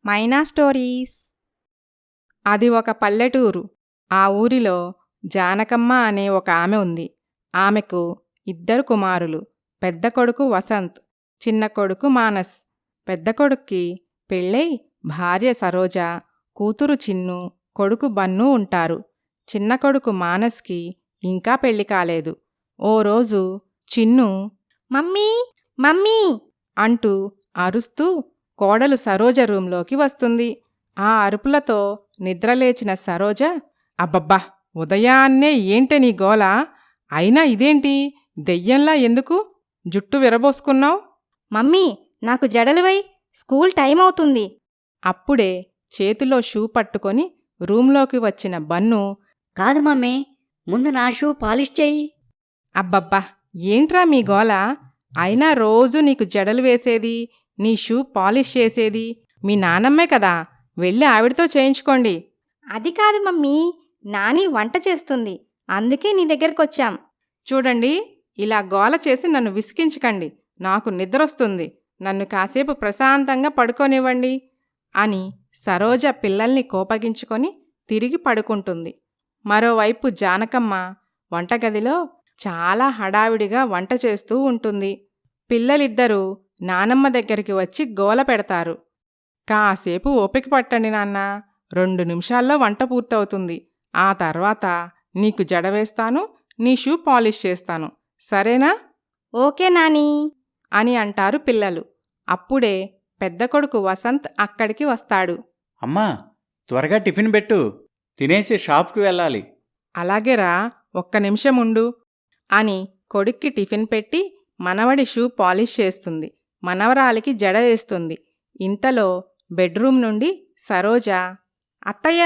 మైనా stories. అది ఒక పల్లెటూరు. ఆ ఊరిలో జానకమ్మ అనే ఒక ఆమె ఉంది. ఆమెకు 2 కుమారులు. పెద్ద కొడుకు వసంత్, చిన్న కొడుకు మానస్. పెద్ద కొడుక్కి పెళ్ళై భార్య సరోజ, కూతురు చిన్ను, కొడుకు బన్ను ఉంటారు. చిన్న కొడుకు మానస్కి ఇంకా పెళ్లి కాలేదు. ఓ రోజు చిన్ను మమ్మీ మమ్మీ అంటూ అరుస్తూ కోడలు సరోజ రూంలోకి వస్తుంది. ఆ అరుపులతో నిద్రలేచిన సరోజ, అబ్బబ్బా, ఉదయాన్నే ఏంటే నీ గోల? అయినా ఇదేంటి దెయ్యంలా ఎందుకు జుట్టు విరబోసుకున్నావు? మమ్మీ, నాకు జడలువై, స్కూల్ టైం అవుతుంది. అప్పుడే చేతిలో షూ పట్టుకొని రూంలోకి వచ్చిన బన్ను, కాదు మమ్మీ, ముందు నా షూ పాలిష్ చెయ్యి. అబ్బబ్బా, ఏంట్రా మీ గోల? అయినా రోజు నీకు జడలు వేసేది, నీ షూ పాలిష్ చేసేది మీ నానమ్మే కదా. వెళ్ళి ఆవిడతో చేయించుకోండి. అది కాదు మమ్మీ, నాని వంట చేస్తుంది, అందుకే నీ దగ్గరకొచ్చాం. చూడండి, ఇలా గోల చేసి నన్ను విసిగించకండి. నాకు నిద్రొస్తుంది. నన్ను కాసేపు ప్రశాంతంగా పడుకోనివ్వండి అని సరోజ పిల్లల్ని కోపగించుకొని తిరిగి పడుకుంటుంది. మరోవైపు జానకమ్మ వంటగదిలో చాలా హడావిడిగా వంట చేస్తూ ఉంటుంది. పిల్లలిద్దరూ నానమ్మ దగ్గరికి వచ్చి గోల పెడతారు. కాసేపు ఓపిక పట్టండి నాన్న, 2 నిమిషాల్లో వంట పూర్తవుతుంది. ఆ తర్వాత నీకు జడ వేస్తాను, నీ షూ పాలిష్ చేస్తాను, సరేనా? ఓకే నాని అని అంటారు పిల్లలు. అప్పుడే పెద్ద కొడుకు వసంత్ అక్కడికి వస్తాడు. అమ్మా, త్వరగా టిఫిన్ పెట్టు, తినేసి షాప్కి వెళ్ళాలి. అలాగేరా, ఒక్క నిమిషం ఉండు అని కొడుక్కి టిఫిన్ పెట్టి మనవడి షూ పాలిష్ చేస్తుంది. మనవరాలికి జడ వేస్తుంది. ఇంతలో బెడ్రూమ్ నుండి సరోజ, అత్తయ్య,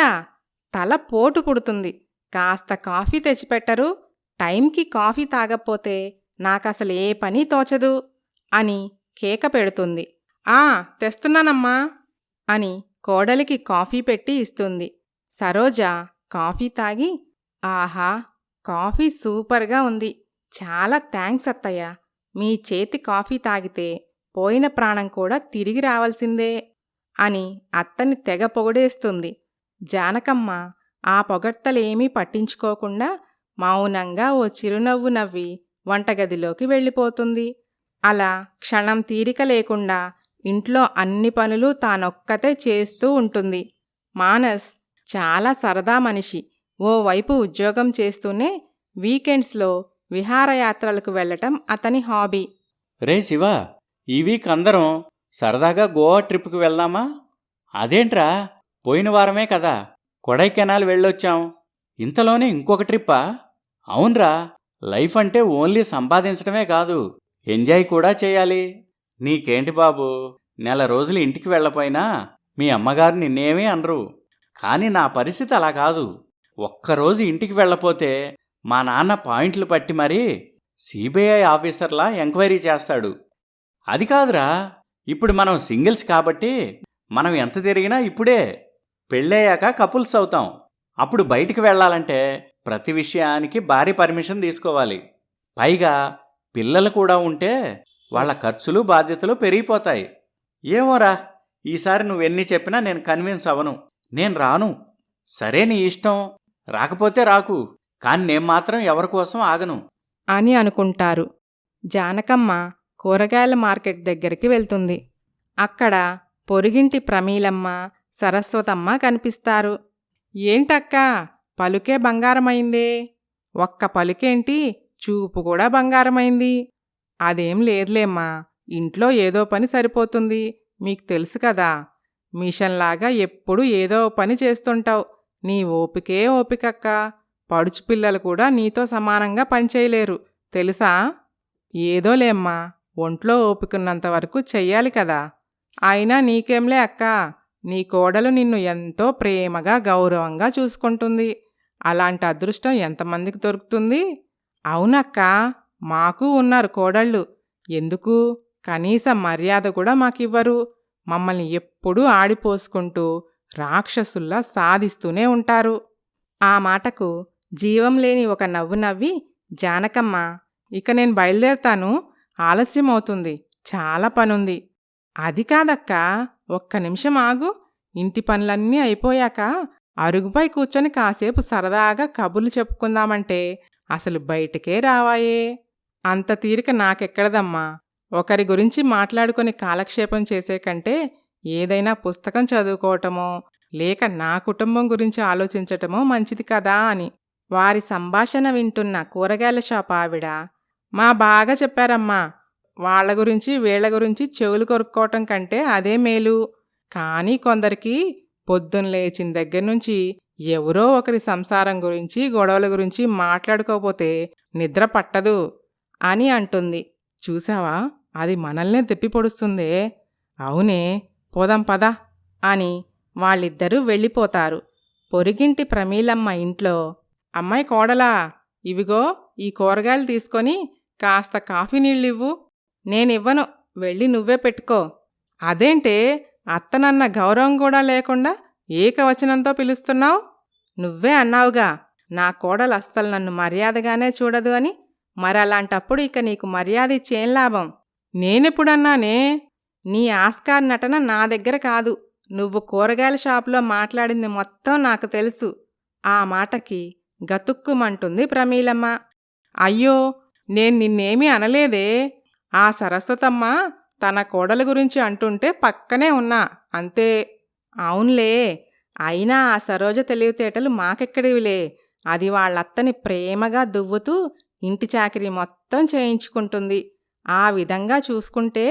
తల పోటు పుడుతుంది, కాస్త కాఫీ తెచ్చిపెట్టరు? టైంకి కాఫీ తాగపోతే నాకసలు ఏ పని తోచదు అని కేక పెడుతుంది. ఆ, తెస్తున్నానమ్మా అని కోడలికి కాఫీ పెట్టి ఇస్తుంది. సరోజ కాఫీ తాగి, ఆహా, కాఫీ సూపర్గా ఉంది, చాలా థ్యాంక్స్ అత్తయ్య. మీ చేతి కాఫీ తాగితే పోయిన ప్రాణం కూడా తిరిగి రావాల్సిందే అని అత్తని తెగ పొగిడేస్తుంది. జానకమ్మ ఆ పొగడ్తలేమీ పట్టించుకోకుండా మౌనంగా ఓ చిరునవ్వు నవ్వి వంటగదిలోకి వెళ్ళిపోతుంది. అలా క్షణం తీరిక లేకుండా ఇంట్లో అన్ని పనులు తానొక్కతే చేస్తూ ఉంటుంది. మానస్ చాలా సరదా మనిషి. ఓవైపు ఉద్యోగం చేస్తూనే వీకెండ్స్లో విహారయాత్రలకు వెళ్ళటం అతని హాబీ. రే శివ, ఈ వీక్ అందరం సరదాగా గోవా ట్రిప్కి వెళ్దామా? అదేంట్రా, పోయిన వారమే కదా కొడైకెనాల్ వెళ్ళొచ్చాం, ఇంతలోనే ఇంకొక ట్రిప్పా? అవునరా, లైఫ్ అంటే ఓన్లీ సంపాదించడమే కాదు, ఎంజాయ్ కూడా చేయాలి. నీకేంటి బాబు, నెల రోజులు ఇంటికి వెళ్ళపోయినా మీ అమ్మగారు నిన్నేమీ అనరు. కానీ నా పరిస్థితి అలా కాదు. ఒక్కరోజు ఇంటికి వెళ్ళపోతే మా నాన్న పాయింట్లు పట్టి మరీ సిబిఐ ఆఫీసర్లా ఎంక్వైరీ చేస్తాడు. అది కాదురా, ఇప్పుడు మనం సింగిల్స్ కాబట్టి మనం ఎంత తిరిగినా ఇప్పుడే. పెళ్ళయ్యాక కపుల్స్ అవుతాం. అప్పుడు బయటికి వెళ్ళాలంటే ప్రతి విషయానికి భారీ పర్మిషన్ తీసుకోవాలి. పైగా పిల్లలు కూడా ఉంటే వాళ్ళ ఖర్చులు బాధ్యతలు పెరిగిపోతాయి. ఏమోరా, ఈసారి నువ్వెన్ని చెప్పినా నేను కన్విన్స్ అవ్వను. నేను రాను. సరే, నీ ఇష్టం, రాకపోతే రాకు, కానీ నేను మాత్రం ఎవరికోసం ఆగను అని అనుకుంటారు. జానకమ్మ కూరగాయల మార్కెట్ దగ్గరికి వెళ్తుంది. అక్కడ పొరుగింటి ప్రమీలమ్మ, సరస్వతమ్మ కనిపిస్తారు. ఏంటక్కా, పలుకే బంగారమైందే? ఒక్క పలుకేంటి, చూపు కూడా బంగారమైంది. అదేం లేదులేమ్మా, ఇంట్లో ఏదో పని సరిపోతుంది, మీకు తెలుసు కదా. మిషన్లాగా ఎప్పుడు ఏదో పని చేస్తుంటావు. నీ ఓపికే ఓపికక్కా. పడుచు పిల్లలు కూడా నీతో సమానంగా పనిచేయలేరు, తెలుసా? ఏదోలేమ్మా, ఒంట్లో ఓపికన్నంతవరకు చెయ్యాలి కదా. అయినా నీకేంలే అక్కా, నీ కోడలు నిన్ను ఎంతో ప్రేమగా గౌరవంగా చూసుకుంటుంది. అలాంటి అదృష్టం ఎంతమందికి దొరుకుతుంది? అవునక్కా, మాకు ఉన్నారు కోడళ్ళు. ఎందుకు, కనీసం మర్యాద కూడా మాకివ్వరు. మమ్మల్ని ఎప్పుడూ ఆడిపోసుకుంటూ రాక్షసుల్లా సాధిస్తూనే ఉంటారు. ఆ మాటకు జీవం లేని ఒక నవ్వు నవ్వి జానకమ్మ, ఇక నేను బయలుదేరతాను, ఆలస్యమవుతుంది, చాలా పనుంది. అది కాదక్కా, ఒక్క నిమిషం ఆగు, ఇంటి పనులన్నీ అయిపోయాక అరుగుపై కూర్చొని కాసేపు సరదాగా కబుర్లు చెప్పుకుందామంటే అసలు బయటకే రావాయే. అంత తీరిక నాకెక్కడదమ్మా. ఒకరి గురించి మాట్లాడుకొని కాలక్షేపం చేసే కంటే ఏదైనా పుస్తకం చదువుకోవటమో లేక నా కుటుంబం గురించి ఆలోచించటమో మంచిది కదా అని. వారి సంభాషణ వింటున్న కూరగాయల షాప్ ఆవిడ, మా బాగా చెప్పారమ్మా, వాళ్ళ గురించి వీళ్ళ గురించి చెవులు కొరుక్కోవటం కంటే అదే మేలు. కానీ కొందరికి పొద్దున్న లేచిన దగ్గర నుంచి ఎవరో ఒకరి సంసారం గురించి గొడవల గురించి మాట్లాడుకోపోతే నిద్ర పట్టదు అని అంటుంది. చూసావా, అది మనల్నే తిప్పిపొడుస్తుందే. అవునే, పోదాం పద అని వాళ్ళిద్దరూ వెళ్ళిపోతారు. పొరిగింటి ప్రమీలమ్మ ఇంట్లో, అమ్మాయి కోడలా, ఇవిగో ఈ కూరగాయలు తీసుకొని కాస్త కాఫీ నీళ్ళివ్వు. నేనివ్వను, వెళ్ళి నువ్వే పెట్టుకో. అదేంటే, అత్తనన్న గౌరవం కూడా లేకుండా ఏకవచనంతో పిలుస్తున్నావు? నువ్వే అన్నావుగా నా కోడలు అస్సలు నన్ను మర్యాదగానే చూడదు అని. మరలాంటప్పుడు ఇక నీకు మర్యాద ఇచ్చేం లాభం? నేనెప్పుడన్నానే? నీ ఆస్కార్ నటన నా దగ్గర కాదు. నువ్వు కూరగాయల షాపులో మాట్లాడింది మొత్తం నాకు తెలుసు. ఆ మాటకి గతుక్కుమంటుంది ప్రమీలమ్మ. అయ్యో, నేను నిన్నేమీ అనలేదే. ఆ సరస్వతమ్మ తన కోడల గురించి అంటుంటే పక్కనే ఉన్నా అంతే. అవునులే, అయినా ఆ సరోజ తెలివితేటలు మాకెక్కడివిలే. అది వాళ్ళత్తని ప్రేమగా దువ్వుతూ ఇంటి చాకిరీ మొత్తం చేయించుకుంటుంది. ఆ విధంగా చూసుకుంటే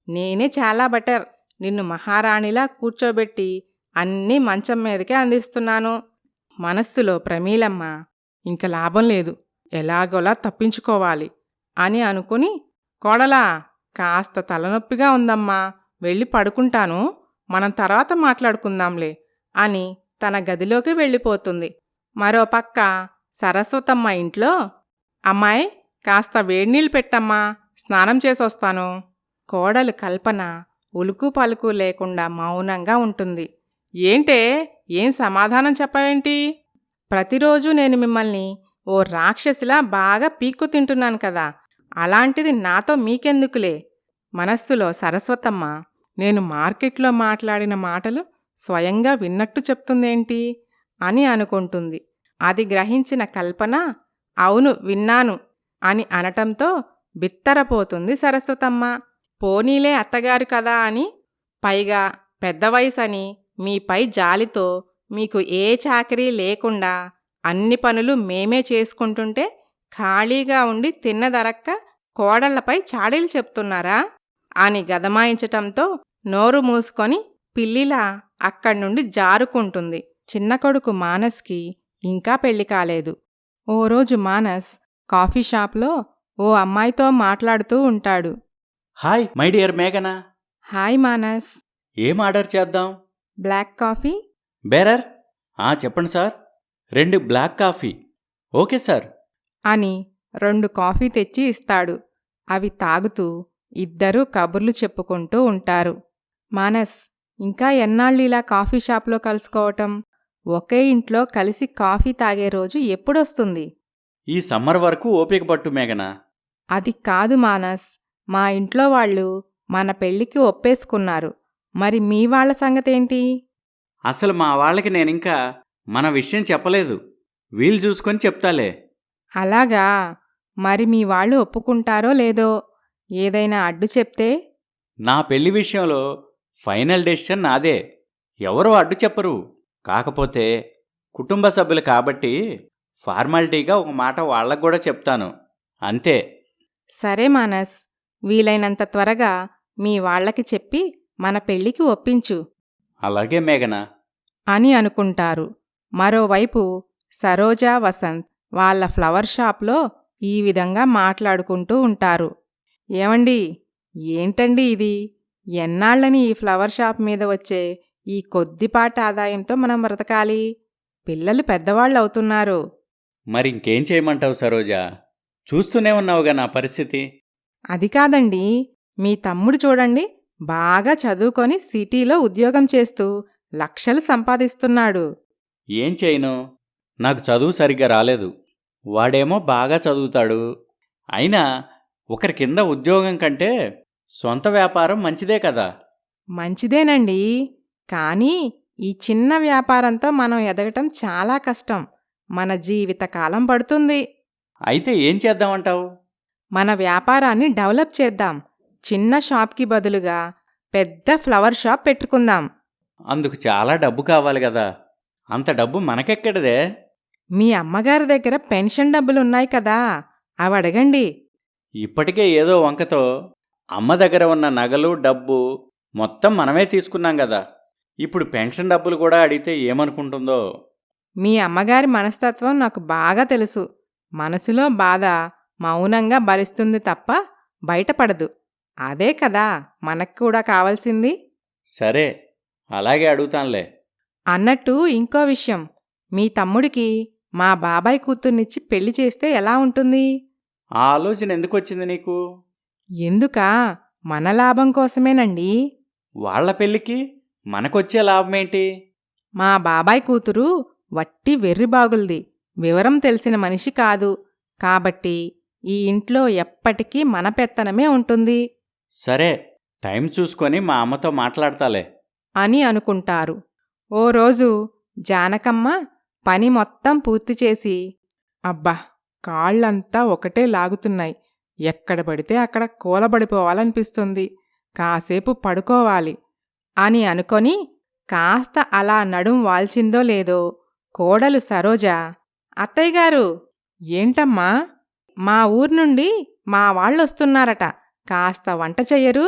నేనే చాలా బెటర్. నిన్ను మహారాణిలా కూర్చోబెట్టి అన్నీ మంచం మీదకే అందిస్తున్నాను. మనస్సులో ప్రమీలమ్మ, ఇంక లాభం లేదు, ఎలాగోలా తప్పించుకోవాలి అని అనుకుని, కోడలా, కాస్త తలనొప్పిగా ఉందమ్మా, వెళ్ళి పడుకుంటాను, మనం తర్వాత మాట్లాడుకుందాంలే అని తన గదిలోకి వెళ్ళిపోతుంది. మరోపక్క సరస్వతమ్మ ఇంట్లో, అమ్మాయి, కాస్త వేడినీళ్ళు పెట్టమ్మా, స్నానం చేసొస్తాను. కోడలు కల్పన ఉలుకు పలుకు లేకుండా మౌనంగా ఉంటుంది. ఏంటే, ఏం సమాధానం చెప్పవేంటి? ప్రతిరోజు నేను మిమ్మల్ని ఓ రాక్షసిలా బాగా పీక్కు తింటున్నాను కదా, అలాంటిది నాతో మీకెందుకులే. మనస్సులో సరస్వతమ్మ, నేను మార్కెట్లో మాట్లాడిన మాటలు స్వయంగా విన్నట్టు చెప్తుందేంటి అని అనుకుంటుంది. అది గ్రహించిన కల్పన, అవును విన్నాను అని అనటంతో బిత్తరపోతుంది సరస్వతమ్మ. పోనీలే అత్తగారు కదా అని, పైగా పెద్ద వయసని మీపై జాలితో మీకు ఏ చాకరీ లేకుండా అన్ని పనులు మేమే చేసుకుంటుంటే ఖాళీగా ఉండి తిన్నదరక్క కోడళ్లపై చాడీలు చెప్తున్నారా అని గదమాయించటంతో నోరు మూసుకొని పిల్లిలా అక్కడ్నుండి జారుకుంటుంది. చిన్న కొడుకు మానస్కి ఇంకా పెళ్లి కాలేదు. ఓ రోజు మానస్ కాఫీ షాప్లో ఓ అమ్మాయితో మాట్లాడుతూ ఉంటాడు. హాయ్ మై డియర్ మేఘనా. హాయ్ మానస్. ఏం ఆర్డర్ చేద్దాం? Black coffee. బేరర్, చెప్పండి sir. 2 black coffee. Okay sir అని 2 కాఫీ తెచ్చి ఇస్తాడు. అవి తాగుతూ ఇద్దరూ కబుర్లు చెప్పుకుంటూ ఉంటారు. మానస్, ఇంకా ఎన్నాళ్ళు ఇలా కాఫీ షాప్లో కలుసుకోవటం? ఒకే ఇంట్లో కలిసి కాఫీ తాగే రోజు ఎప్పుడొస్తుంది? ఈ సమ్మర్ వరకు ఓపిక పట్టు మేఘనా. అది కాదు మానస్, మా ఇంట్లో వాళ్ళు మన పెళ్ళికి ఒప్పేసుకున్నారు. మరి మీ వాళ్ళ సంగతేంటి? అసలు మా వాళ్ళకి నేనింకా మన విషయం చెప్పలేదు. వీలు చూసుకొని చెప్తాలే. అలాగా? మరి మీ వాళ్ళు ఒప్పుకుంటారో లేదో? ఏదైనా అడ్డు చెప్తే? నా పెళ్లి విషయంలో ఫైనల్ డెసిషన్ నాదే. ఎవరూ అడ్డు చెప్పరు. కాకపోతే కుటుంబ సభ్యులు కాబట్టి ఫార్మాలిటీగా ఒక మాట వాళ్ళకు కూడా చెప్తాను, అంతే. సరే మానస్, వీలైనంత త్వరగా మీ వాళ్ళకి చెప్పి మన పెళ్ళికి ఒప్పించు అలాగే మేఘనా అని అనుకుంటారు. మరోవైపు సరోజ, వసంత్ వాళ్ళ ఫ్లవర్ షాప్లో ఈ విధంగా మాట్లాడుకుంటూ ఉంటారు. ఏమండి, ఏంటండి ఇది? ఎన్నాళ్ళని ఈ ఫ్లవర్ షాప్ మీద వచ్చే ఈ కొద్దిపాటి ఆదాయంతో మనం బ్రతకాలి? పిల్లలు పెద్దవాళ్ళు అవుతున్నారు. మరింకేం చేయమంటావు సరోజా? చూస్తూనే ఉన్నావుగా నా పరిస్థితి. అది కాదండి, మీ తమ్ముడు చూడండి, బాగా చదువుకొని సిటీలో ఉద్యోగం చేస్తూ లక్షలు సంపాదిస్తున్నాడు. ఏం చేయను, నాకు చదువు సరిగ్గా రాలేదు. వాడేమో బాగా చదువుతాడు. అయినా ఒకరి కింద ఉద్యోగం కంటే సొంత వ్యాపారం మంచిదే కదా. మంచిదేనండి, కానీ ఈ చిన్న వ్యాపారంతో మనం ఎదగటం చాలా కష్టం. మన జీవితకాలం పడుతుంది. అయితే ఏం చేద్దామంటావు? మన వ్యాపారాన్ని డెవలప్ చేద్దాం. చిన్న షాప్కి బదులుగా పెద్ద ఫ్లవర్ షాప్ పెట్టుకుందాం. అందుకు చాలా డబ్బు కావాలి కదా. అంత డబ్బు మనకెక్కడిదే? మీ అమ్మగారి దగ్గర పెన్షన్ డబ్బులున్నాయి కదా, అవి అడగండి. ఇప్పటికే ఏదో వంకతో అమ్మ దగ్గర ఉన్న నగలు డబ్బు మొత్తం మనమే తీసుకున్నాం కదా. ఇప్పుడు పెన్షన్ డబ్బులు కూడా అడిగితే ఏమనుకుంటుందో. మీ అమ్మగారి మనస్తత్వం నాకు బాగా తెలుసు. మనసులో బాధ మౌనంగా భరిస్తుంది తప్ప బయటపడదు. అదే కదా మనకు కూడా కావాల్సింది. సరే, అలాగే అడుగుతానులే. అన్నట్టు ఇంకో విషయం, మీ తమ్ముడికి మా బాబాయ్ కూతుర్నిచ్చి పెళ్లి చేస్తే ఎలా ఉంటుంది? ఆ ఆలోచన ఎందుకొచ్చింది నీకు? ఎందుకా? మన లాభం కోసమేనండి. వాళ్ల పెళ్ళికి మనకొచ్చే లాభమేంటి? మా బాబాయ్ కూతురు వట్టి వెర్రిబాగుల్ది, వివరం తెలిసిన మనిషి కాదు. కాబట్టి ఈ ఇంట్లో ఎప్పటికీ మన పెత్తనమే ఉంటుంది సరే, టైం చూసుకొని మా అమ్మతో మాట్లాడతాలే. అని అనుకుంటారు. ఓ రోజు జానకమ్మ పని మొత్తం పూర్తి చేసి, అబ్బా, కాళ్ళంతా ఒకటే లాగుతున్నాయి, ఎక్కడ పడితే అక్కడ కూలబడిపోవాలనిపిస్తుంది, కాసేపు పడుకోవాలి అని అనుకొని కాస్త అలా నడుం వాల్చిందో లేదో కోడలు సరోజ, అత్తయ్యగారు, ఏంటమ్మా, మా ఊరు నుండి మా వాళ్ళొస్తున్నారట, కాస్త వంట చెయ్యరు?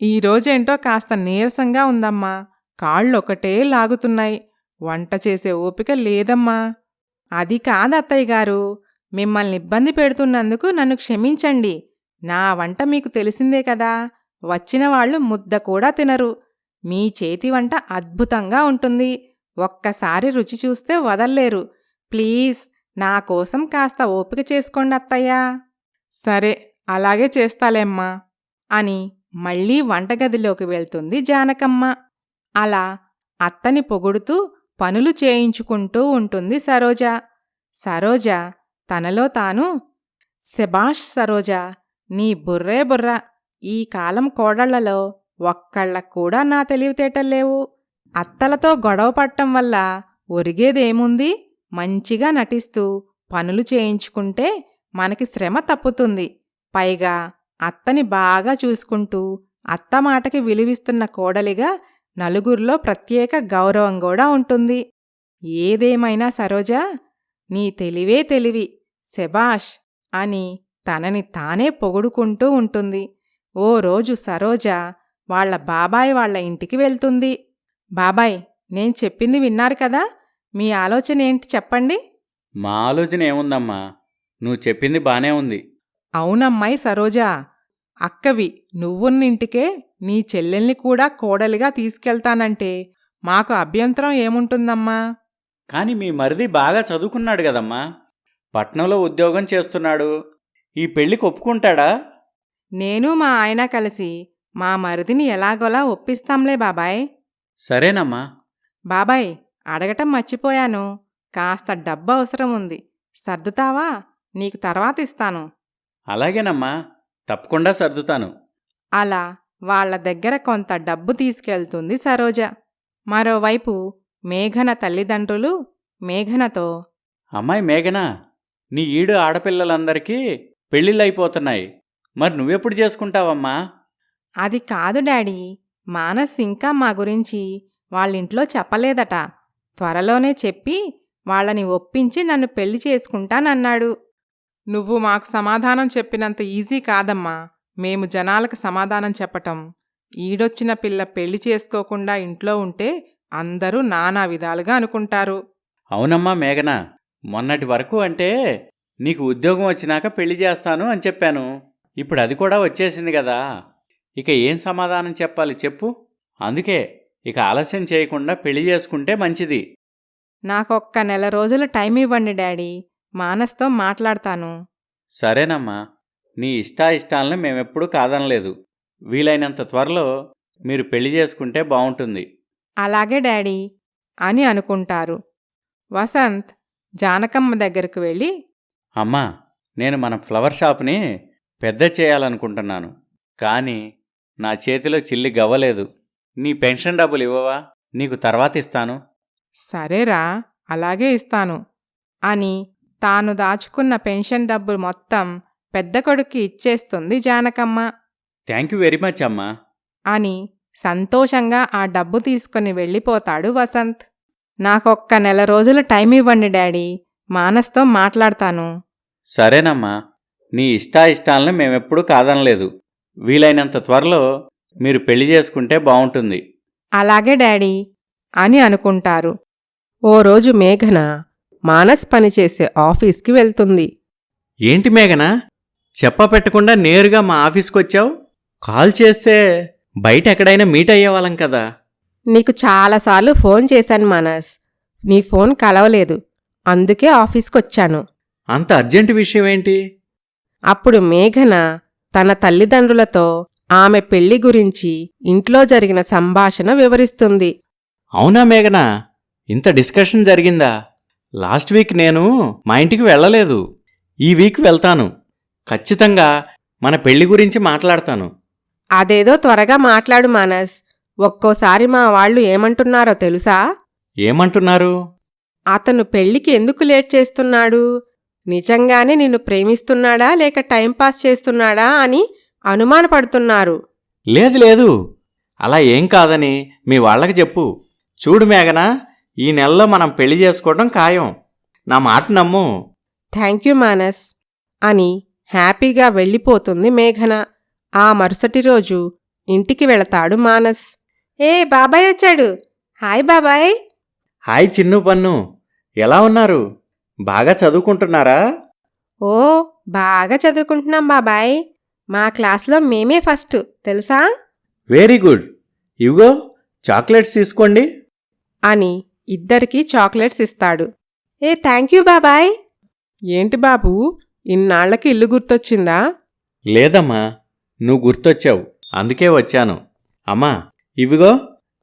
ఈరోజేంటో కాస్త నీరసంగా ఉందమ్మా, కాళ్ళొకటే లాగుతున్నాయి, వంట చేసే ఓపిక లేదమ్మా. అది కాదత్తయ్యగారు, మిమ్మల్ని ఇబ్బంది పెడుతున్నందుకు నన్ను క్షమించండి. నా వంట మీకు తెలిసిందే కదా, వచ్చిన వాళ్ళు ముద్ద కూడా తినరు. మీ చేతి వంట అద్భుతంగా ఉంటుంది, ఒక్కసారి రుచి చూస్తే వదల్లేరు. ప్లీజ్ నా కోసం కాస్త ఓపిక చేసుకోండి అత్తయ్యా. సరే, అలాగే చేస్తాలేమ్మా అని మళ్ళీ వంటగదిలోకి వెళ్తుంది జానకమ్మ. అలా అత్తని పొగుడుతూ పనులు చేయించుకుంటూ ఉంటుంది సరోజ. సరోజ తనలో తాను, శభాష్ సరోజ, నీ బుర్రే బుర్ర, ఈ కాలం కోడళ్లలో ఒక్కళ్ళక్కూడా నా తెలివితేటల్లేవు. అత్తలతో గొడవ పట్టం వల్ల ఒరిగేదేముంది? మంచిగా నటిస్తూ పనులు చేయించుకుంటే మనకి శ్రమ తప్పుతుంది. పైగా అత్తని బాగా చూసుకుంటూ అత్తమాటకి విలువిస్తున్న కోడలిగా నలుగురిలో ప్రత్యేక గౌరవం కూడా ఉంటుంది. ఏదేమైనా సరోజ, నీ తెలివే తెలివి, శభాష్ అని తనని తానే పొగుడుకుంటూ ఉంటుంది. ఓ రోజు సరోజ వాళ్ల బాబాయ్ వాళ్ల ఇంటికి వెళ్తుంది. బాబాయ్, నేను చెప్పింది విన్నారు కదా, మీ ఆలోచన ఏంటి చెప్పండి? మా ఆలోచన ఏముందమ్మా, నువ్వు చెప్పింది బానే ఉంది. అవునమ్మాయి సరోజా, అక్కవి నువ్వున్నింటికే నీ చెల్లెల్ని కూడా కోడలిగా తీసుకెళ్తానంటే మాకు అభ్యంతరం ఏముంటుందమ్మా? కాని మీ మరిది బాగా చదువుకున్నాడు కదమ్మా, పట్నంలో ఉద్యోగం చేస్తున్నాడు, ఈ పెళ్లికి ఒప్పుకుంటాడా? నేను మా ఆయన కలిసి మా మరిదిని ఎలాగోలా ఒప్పిస్తాంలే బాబాయ్. సరేనమ్మా. బాబాయ్, అడగటం మర్చిపోయాను, కాస్త డబ్బు అవసరం ఉంది, సర్దుతావా? నీకు తర్వాత ఇస్తాను. అలాగేనమ్మా, తప్పకుండా సర్దుతాను. అలా వాళ్ల దగ్గర కొంత డబ్బు తీసుకెళ్తుంది సరోజ. మరోవైపు మేఘన తల్లిదండ్రులు మేఘనతో, అమ్మాయి మేఘనా, నీ ఈడు ఆడపిల్లలందరికీ పెళ్ళిళ్ళైపోతున్నాయి, మరి నువ్వెప్పుడు చేసుకుంటావమ్మా? అది కాదు డాడీ, మానస్ ఇంకా మా గురించి వాళ్ళింట్లో చెప్పలేదట. త్వరలోనే చెప్పి వాళ్ళని ఒప్పించి నన్ను పెళ్లి చేసుకుంటానన్నాడు. నువ్వు మాకు సమాధానం చెప్పినంత ఈజీ కాదమ్మా మేము జనాలకు సమాధానం చెప్పటం. ఈడొచ్చిన పిల్ల పెళ్లి చేసుకోకుండా ఇంట్లో ఉంటే అందరూ నానా విధాలుగా అనుకుంటారు. అవునమ్మా మేఘనా, మొన్నటి వరకు అంటే నీకు ఉద్యోగం వచ్చినాక పెళ్లి చేస్తాను అని చెప్పాను. ఇప్పుడు అది కూడా వచ్చేసింది కదా, ఇక ఏం సమాధానం చెప్పాలి చెప్పు? అందుకే ఇక ఆలస్యం చేయకుండా పెళ్లి చేసుకుంటే మంచిది. నాకొక్క నెల రోజులు టైం ఇవ్వండి డాడీ, మానస్తో మాట్లాడతాను. సరేనమ్మా, నీ ఇష్టాయిష్టాలను మేమెప్పుడూ కాదనలేదు. వీలైనంత త్వరలో మీరు పెళ్లి చేసుకుంటే బావుంటుంది. అలాగే డాడీ అని అనుకుంటారు. వసంత్ జానకమ్మ దగ్గరకు వెళ్ళి, అమ్మా, నేను మన ఫ్లవర్ షాప్ని పెద్ద చేయాలనుకుంటున్నాను, కానీ నా చేతిలో చిల్లి గవ్వలేదు. నీ పెన్షన్ డబ్బులు ఇవ్వవా? నీకు తర్వాత ఇస్తాను. సరేరా, అలాగే ఇస్తాను అని తాను దాచుకున్న పెన్షన్ డబ్బు మొత్తం పెద్ద కొడుక్కి ఇచ్చేస్తుంది Janakamma. Thank you very much అమ్మా. అని సంతోషంగా ఆ డబ్బు తీసుకుని వెళ్ళిపోతాడు వసంత్. నాకొక్క నెల రోజులు టైం ఇవ్వండి డాడీ, మానస్తో మాట్లాడతాను. సరేనమ్మా, నీ ఇష్టాయిష్టాలను మేమెప్పుడూ కాదనలేదు. వీలైనంత త్వరలో మీరు పెళ్లి చేసుకుంటే బావుంటుంది. అలాగే డాడీ అని అనుకుంటారు. ఓ రోజు మేఘన మానస్ పనిచేసే ఆఫీస్కి వెళ్తుంది. ఏంటి మేఘనా, చెప్పపెట్టకుండా నేరుగా మా ఆఫీస్కొచ్చావు? కాల్ చేస్తే బయట ఎక్కడైనా మీట్ అయ్యేవాళ్ళం కదా. నీకు చాలాసార్లు ఫోన్ చేశాను మానస్, నీ ఫోన్ కలవలేదు, అందుకే ఆఫీస్కొచ్చాను. అంత అర్జెంటు విషయం ఏంటి? అప్పుడు మేఘన తన తల్లిదండ్రులతో ఆమె పెళ్లి గురించి ఇంట్లో జరిగిన సంభాషణ వివరిస్తుంది. అవునా మేఘనా, ఇంత డిస్కషన్ జరిగిందా? లాస్ట్ వీక్ నేను మా ఇంటికి వెళ్ళలేదు. ఈ వీక్ వెళ్తాను. ఖచ్చితంగా మన పెళ్లి గురించి మాట్లాడతాను. అదేదో త్వరగా మాట్లాడు మానస్, ఒక్కోసారి మా వాళ్ళు ఏమంటున్నారో తెలుసా? ఏమంటున్నారు? అతను పెళ్లికి ఎందుకు లేట్ చేస్తున్నాడు, నిజంగానే నిన్ను ప్రేమిస్తున్నాడా లేక టైంపాస్ చేస్తున్నాడా అని అనుమానపడుతున్నారు. లేదు లేదు, అలా ఏం కాదని మీ వాళ్ళకి చెప్పు. చూడు మేఘనా, ఈ నెలలో మనం పెళ్లి చేసుకోవడం ఖాయం. నా మాట నమ్ము. థ్యాంక్ యూ మానస్ అని హ్యాపీగా వెళ్ళిపోతుంది మేఘన. ఆ మరుసటి రోజు ఇంటికి వెళతాడు మానస్. ఏ బాబాయ్ వచ్చాడు. హాయ్ బాబాయ్. హాయ్ చిన్ను పన్ను, ఎలా ఉన్నారు? బాగా చదువుకుంటున్నారా? ఓ, బాగా చదువుకుంటున్నాం బాబాయ్. మా క్లాస్లో మేమే ఫస్ట్ తెలుసా? Very good. ఇవిగో చాక్లెట్స్ తీసుకోండి అని ఇద్దరికీ చాక్లెట్స్ ఇస్తాడు. ఏ థ్యాంక్ యూ బాబాయ్. ఏంటి బాబూ, ఇన్నాళ్లకి ఇల్లు గుర్తొచ్చిందా? లేదమ్మా, నువ్వు గుర్తొచ్చావు, అందుకే వచ్చాను. అమ్మా, ఇవిగో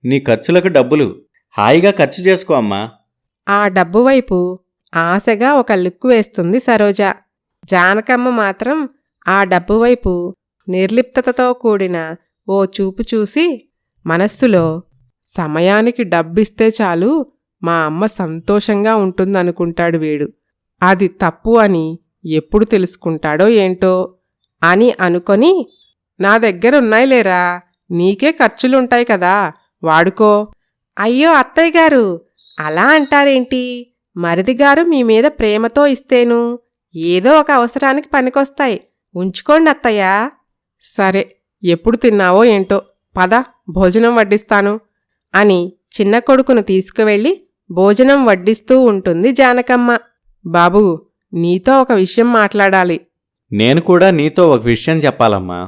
నీ ఖర్చులకు డబ్బులు. హాయిగా ఖర్చు చేసుకో అమ్మా. ఆ డబ్బు వైపు ఆశగా ఒక లుక్కు వేస్తుంది సరోజ. జానకమ్మ మాత్రం ఆ డబ్బు వైపు నిర్లిప్తతతో కూడిన ఓ చూపు చూసి మనస్సులో, సమయానికి డబ్బిస్తే చాలు మా అమ్మ సంతోషంగా ఉంటుందనుకుంటాడు వీడు, అది తప్పు అని ఎప్పుడు తెలుసుకుంటాడో ఏంటో అని అనుకొని, నా దగ్గరున్నాయిలేరా, నీకే ఖర్చులుంటాయి కదా, వాడుకో. అయ్యో అత్తయ్య గారు, అలా అంటారేంటి? మరిదిగారు మీ మీద ప్రేమతో ఇస్తేను ఏదో ఒక అవసరానికి పనికొస్తాయి, ఉంచుకోండి అత్తయ్యా. సరే, ఎప్పుడు తిన్నావో ఏంటో, పద భోజనం వడ్డిస్తాను అని చిన్న కొడుకును తీసుకువెళ్ళి భోజనం వడ్డిస్తూ ఉంటుంది జానకమ్మ. బాబూ, నీతో ఒక విషయం మాట్లాడాలి. నేను కూడా నీతో ఒక విషయం చెప్పాలమ్మా.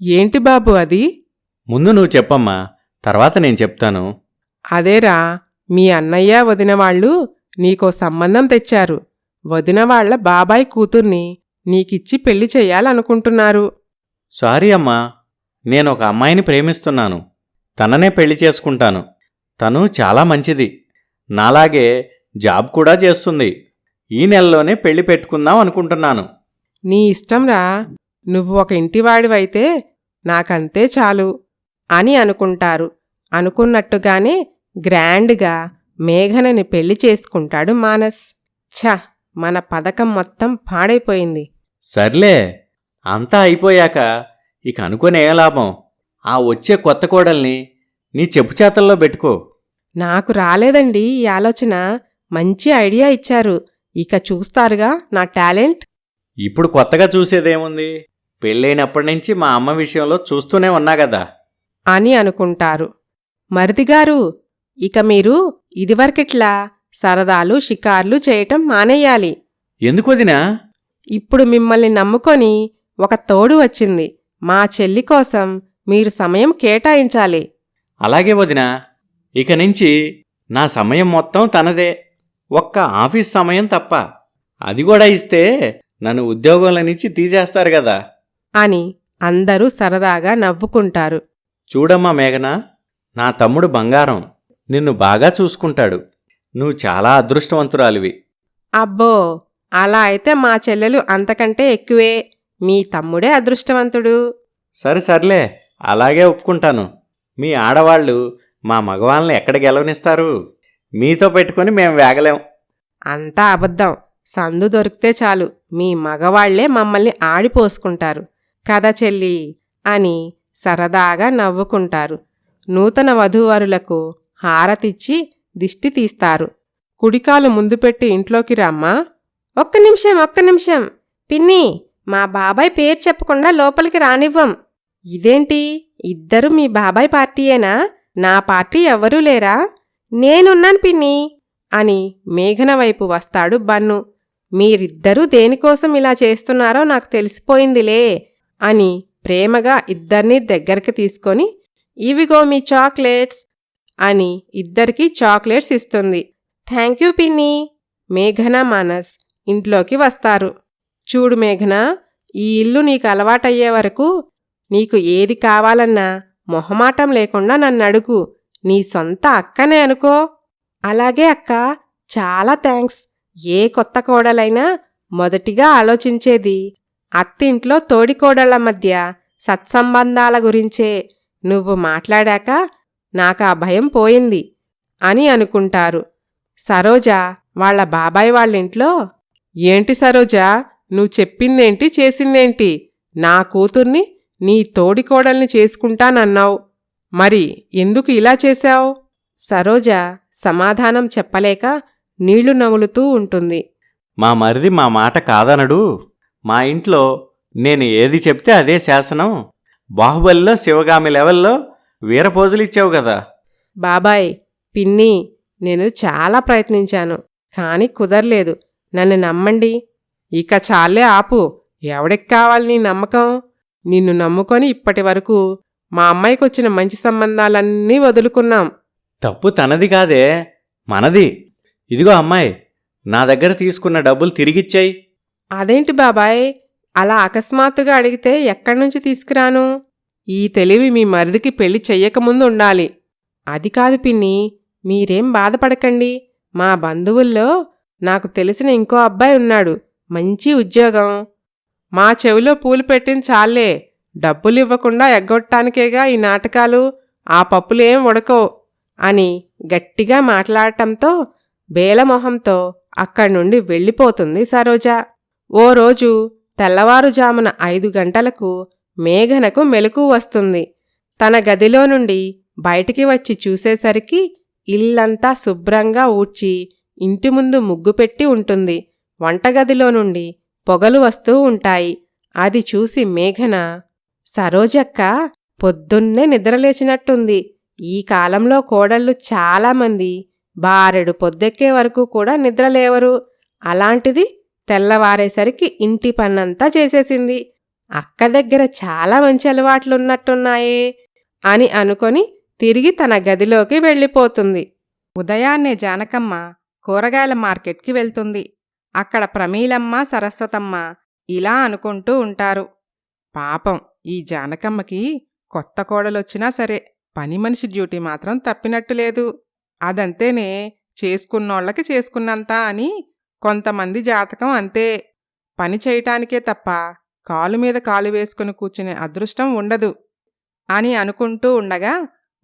ఏంటి బాబు అది? ముందు నువ్వు చెప్పమ్మా, తర్వాత నేను చెప్తాను. అదేరా, మీ అన్నయ్య వదిన వాళ్ళు నీకో సంబంధం తెచ్చారు. వదిన వాళ్ళ బాబాయ్ కూతుర్ని నీకిచ్చి పెళ్లి చెయ్యాలనుకుంటున్నారు. సారీ అమ్మా, నేను ఒక అమ్మాయిని ప్రేమిస్తున్నాను. తననే పెళ్లి చేసుకుంటాను. తను చాలా మంచిది, నాలాగే జాబ్ కూడా చేస్తుంది. ఈ నెలలోనే పెళ్లి పెట్టుకుందాం అనుకుంటున్నాను. నీ ఇష్టంరా, నువ్వు ఒక ఇంటివాడివైతే నాకంతే చాలు అని అనుకుంటారు. అనుకున్నట్టుగానే గ్రాండ్గా మేఘనని పెళ్లి చేసుకుంటాడు మానస్. ఛ, మన పథకం మొత్తం పాడైపోయింది. సర్లే, అంతా అయిపోయాక ఇక అనుకునే లాభం. ఆ వచ్చే కొత్త కోడల్ని నీ చెప్పుచేతల్లో పెట్టుకో. నాకు రాలేదండి ఈ ఆలోచన, మంచి ఐడియా ఇచ్చారు. ఇక చూస్తారుగా నా టాలెంట్. ఇప్పుడు కొత్తగా చూసేదేముంది? పెళ్ళైనప్పటి నుంచి మా అమ్మ విషయంలో చూస్తూనే ఉన్నా కదా అని అనుకుంటారు. మరిదిగారు, ఇక మీరు ఇదివరకిట్లా సరదాలు షికార్లు చేయటం మానేయాలి. ఎందుకొదినా? ఇప్పుడు మిమ్మల్ని నమ్ముకొని ఒక తోడు వచ్చింది. మా చెల్లి కోసం మీరు సమయం కేటాయించాలి. అలాగే వదినా, ఇక నుంచి నా సమయం మొత్తం తనదే. ఒక్క ఆఫీస్ సమయం తప్ప. అది కూడా ఇస్తే నన్ను ఉద్యోగంలో నుంచి తీసేస్తారు కదా అని అందరూ సరదాగా నవ్వుకుంటారు. చూడమ్మా మేఘనా, నా తమ్ముడు బంగారం, నిన్ను బాగా చూసుకుంటాడు. నువ్వు చాలా అదృష్టవంతురాలివి. అబ్బో, అలా అయితే మా చెల్లెలు అంతకంటే ఎక్కువే. మీ తమ్ముడే అదృష్టవంతుడు. సరే సర్లే, అలాగే ఒప్పుకుంటాను. మీ ఆడవాళ్ళు మా మగవాళ్ళని ఎక్కడ గెలవనిస్తారు? మీతో పెట్టుకొని మేము వేగలేం. అంతా అబద్ధం. సందు దొరికితే చాలు మీ మగవాళ్లే మమ్మల్ని ఆడిపోసుకుంటారు కదా చెల్లి అని సరదాగా నవ్వుకుంటారు. నూతన వధూవరులకు హారతిచ్చి దిష్టి తీస్తారు. కుడికాలు ముందు పెట్టి ఇంట్లోకి రమ్మా. ఒక్క నిమిషం. పిన్ని, మా బాబాయ్ పేరు చెప్పకుండా లోపలికి రానివ్వం. ఇదేంటి, ఇద్దరు మీ బాబాయ్ పార్టీయేనా? నా పార్టీ ఎవరూ లేరా? నేనున్నాను పిన్ని అని మేఘన వైపు వస్తాడు బన్ను. మీరిద్దరూ దేనికోసం ఇలా చేస్తున్నారో నాకు తెలిసిపోయిందిలే అని ప్రేమగా ఇద్దర్నీ దగ్గరికి తీసుకొని ఇవిగో మీ చాక్లెట్స్ అని ఇద్దరికీ చాక్లెట్స్ ఇస్తుంది. థ్యాంక్ యూ పిన్ని. మేఘన మానస్ ఇంట్లోకి వస్తారు. చూడు మేఘన, ఈ ఇల్లు నీకు అలవాటయ్యే వరకు నీకు ఏది కావాలన్నా మొహమాటం లేకుండా నన్నడుగు. నీ సొంత అక్కనే అనుకో. అలాగే అక్క. చాలా థ్యాంక్స్. ఏ కొత్త కోడలైనా మొదటిగా ఆలోచించేది అత్తింట్లో తోడికోడళ్ల మధ్య సత్సంబంధాల గురించే. నువ్వు మాట్లాడాక నాకా భయం పోయింది అని అనుకుంటారు. సరోజ వాళ్ళ బాబాయ్ వాళ్ళింట్లో, ఏంటి సరోజా, నువ్వు చెప్పిందేంటి చేసిందేంటి? నా కూతుర్ని నీ తోడికోడల్ని చేసుకుంటానన్నావు, మరి ఎందుకు ఇలా చేశావు? సరోజ సమాధానం చెప్పలేక నీళ్లు నములుతూ ఉంటుంది. మా మరిది మా మాట కాదనడు. మా ఇంట్లో నేను ఏది చెప్తే అదే శాసనం. బాహుబలిలో శివగామి లెవెల్లో వీరపోజులిచ్చావు కదా. బాబాయ్, పిన్ని, నేను చాలా ప్రయత్నించాను, కాని కుదరలేదు. నన్ను నమ్మండి. ఇక చాలే ఆపు. ఎవడికి కావాలి నీ నమ్మకం? నిన్ను నమ్ముకొని ఇప్పటి వరకు మా అమ్మాయికొచ్చిన మంచి సంబంధాలన్నీ వదులుకున్నాం. తప్పు తనది కాదే, మనది. ఇదిగో అమ్మాయి, నా దగ్గర తీసుకున్న డబ్బులు తిరిగిచ్చాయి. అదేంటి బాబాయ్, అలా అకస్మాత్తుగా అడిగితే ఎక్కడ్నుంచి తీసుకురాను? ఈ తెలివి మీ మరిదికి పెళ్లి చెయ్యకముందు ఉండాలి. అది కాదు పిన్ని, మీరేం బాధపడకండి. మా బంధువుల్లో నాకు తెలిసిన ఇంకో అబ్బాయి ఉన్నాడు, మంచి ఉద్యోగం. మా చెవిలో పూలు పెట్టింది చాలే. డబ్బులివ్వకుండా ఎగ్గొట్టానికేగా ఈ నాటకాలు. ఆ పప్పులేం ఉడకవు అని గట్టిగా మాట్లాడటంతో బేలమొహంతో అక్కడ్నుండి వెళ్ళిపోతుంది సరోజ. ఓ రోజు తెల్లవారుజామున 5 గంటలకు మేఘనకు మెలకువ వస్తుంది. తన గదిలో నుండి బయటికి వచ్చి చూసేసరికి ఇల్లంతా శుభ్రంగా ఊడ్చి ఇంటి ముందు ముగ్గు పెట్టి ఉంటుంది. వంటగదిలో నుండి పొగలు వస్తూ ఉంటాయి. అది చూసి మేఘన, సరోజక్క పొద్దున్నే నిద్రలేచినట్టుంది. ఈ కాలంలో కోడళ్ళు చాలామంది బారెడు పొద్దెక్కే వరకు కూడా నిద్రలేవరు. అలాంటిది తెల్లవారేసరికి ఇంటి పన్నంతా చేసేసింది. అక్క దగ్గర చాలా మంచి అలవాట్లున్నట్టున్నాయే అని అనుకొని తిరిగి తన గదిలోకి వెళ్ళిపోతుంది. ఉదయాన్నే జానకమ్మ కూరగాయల మార్కెట్కి వెళ్తుంది. అక్కడ ప్రమీలమ్మ, సరస్వతమ్మ ఇలా అనుకుంటూ ఉంటారు. పాపం ఈ జానకమ్మకి కొత్త కోడలొచ్చినా సరే పని మనిషి డ్యూటీ మాత్రం తప్పినట్టు లేదు. అదంతేనే, చేసుకున్నోళ్ళకి చేసుకున్నంత అని. కొంతమంది జాతకం అంతే. పని చేయటానికే తప్ప కాలు మీద కాలు వేసుకుని కూర్చునే అదృష్టం ఉండదు అని అనుకుంటూ ఉండగా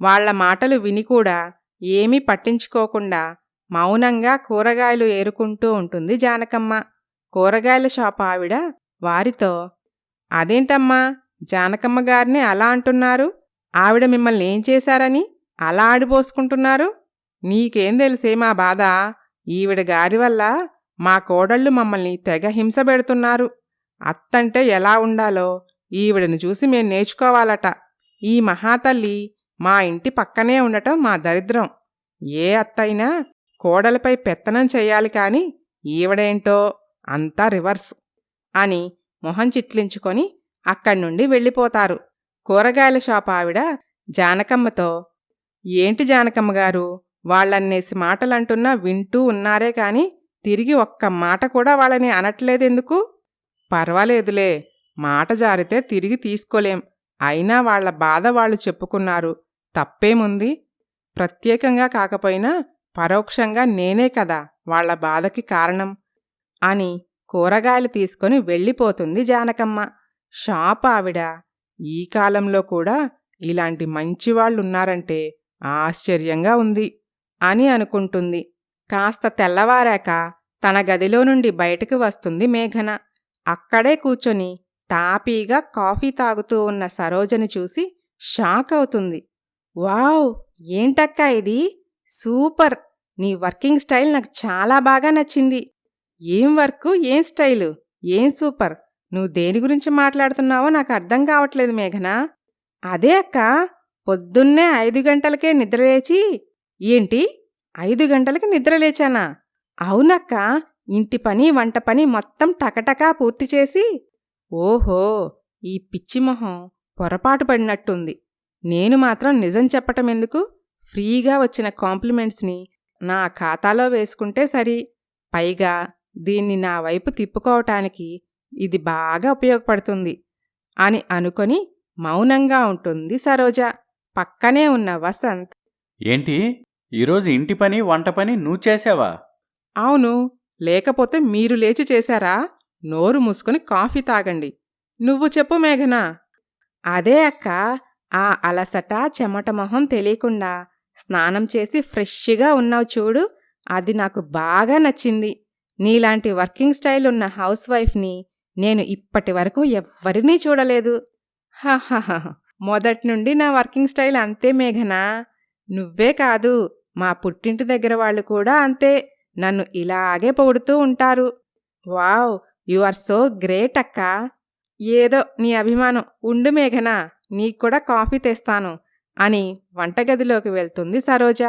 వాళ్ల మాటలు విని కూడా ఏమీ పట్టించుకోకుండా మౌనంగా కూరగాయలు ఏరుకుంటూ ఉంటుంది జానకమ్మ. కూరగాయల షాపు ఆవిడ వారితో, అదేంటమ్మా జానకమ్మ గారిని అలా అంటున్నారు? ఆవిడ మిమ్మల్ని ఏం చేశారని అలా ఆడిపోసుకుంటున్నారు? నీకేం తెలిసే మా బాధ? ఈవిడ గారి వల్ల మా కోడళ్ళు మమ్మల్ని తెగ హింస పెడుతున్నారు. అత్తంటే ఎలా ఉండాలో ఈవిడను చూసి మేం నేర్చుకోవాలట. ఈ మహాతల్లి మా ఇంటి పక్కనే ఉండటం మా దరిద్రం. ఏ అత్తైనా కోడలపై పెత్తనం చెయ్యాలి కాని ఈవిడేంటో అంతా రివర్స్ అని మొహం చిట్లించుకొని అక్కడ్నుండి వెళ్ళిపోతారు. కూరగాయల షాపు ఆవిడ జానకమ్మతో, ఏంటి జానకమ్మగారు, వాళ్ళన్నేసి మాటలంటున్నా వింటూ ఉన్నారే కాని తిరిగి ఒక్క మాట కూడా వాళ్ళని అనట్లేదెందుకు? పర్వాలేదులే, మాట జారితే తిరిగి తీసుకోలేం. అయినా వాళ్ల బాధ వాళ్ళు చెప్పుకున్నారు, తప్పేముంది? ప్రత్యేకంగా కాకపోయినా పరోక్షంగా నేనే కదా వాళ్ల బాధకి కారణం అని కూరగాయలు తీసుకొని వెళ్ళిపోతుంది జానకమ్మ. షాప్ ఆవిడ, ఈ కాలంలో కూడా ఇలాంటి మంచివాళ్లున్నారంటే ఆశ్చర్యంగా ఉంది అని అనుకుంటుంది. కాస్త తెల్లవారాక తన గదిలో నుండి బయటకు వస్తుంది మేఘన. అక్కడే కూర్చొని తాపీగా కాఫీ తాగుతూ ఉన్న సరోజని చూసి షాక్ అవుతుంది. వావ్! ఏంటక్కా ఇది? సూపర్! నీ వర్కింగ్ స్టైల్ నాకు చాలా బాగా నచ్చింది. ఏం వర్కు, ఏం స్టైలు, ఏం సూపర్! నువ్వు దేని గురించి మాట్లాడుతున్నావో నాకు అర్థం కావట్లేదు మేఘనా. అదే అక్క, పొద్దున్నే 5 గంటలకే నిద్రలేచి. ఏంటి? 5 గంటలకి నిద్రలేచానా? అవునక్క, ఇంటి పని వంట పని మొత్తం టకటకా పూర్తి చేసి. ఓహో, ఈ పిచ్చి మొహం పొరపాటు పడినట్టుంది. నేను మాత్రం నిజం చెప్పటమెందుకు? ఫ్రీగా వచ్చిన కాంప్లిమెంట్స్ని నా ఖాతాలో వేసుకుంటే సరి. పైగా దీన్ని నా వైపు తిప్పుకోవటానికి ఇది బాగా ఉపయోగపడుతుంది అని అనుకొని మౌనంగా ఉంటుంది సరోజ. పక్కనే ఉన్న వసంత్, ఏంటి, ఈరోజు ఇంటి పని వంట పని నువ్వు చేసావా? అవును, లేకపోతే మీరు లేచి చేశారా? నోరు మూసుకొని కాఫీ తాగండి. నువ్వు చెప్పు మేఘనా. అదే అక్క, ఆ అలసట చెమట మొహం తెలియకుండా స్నానం చేసి ఫ్రెష్గా ఉన్నావు చూడు, అది నాకు బాగా నచ్చింది. నీలాంటి వర్కింగ్ స్టైల్ ఉన్న హౌస్ వైఫ్ని నేను ఇప్పటి వరకు ఎవ్వరినీ చూడలేదు. హహహ, మొదట్నుండి నా వర్కింగ్ స్టైల్ అంతే మేఘనా. నువ్వే కాదు, మా పుట్టింటి దగ్గర వాళ్ళు కూడా అంతే. నన్ను ఇలాగే పొగుడుతూ ఉంటారు. Wow, you are so great అక్కా. ఏదో నీ అభిమానం. ఉండు మేఘనా, నీకు కూడా కాఫీ తెస్తాను అని వంటగదిలోకి వెళ్తుంది సరోజ.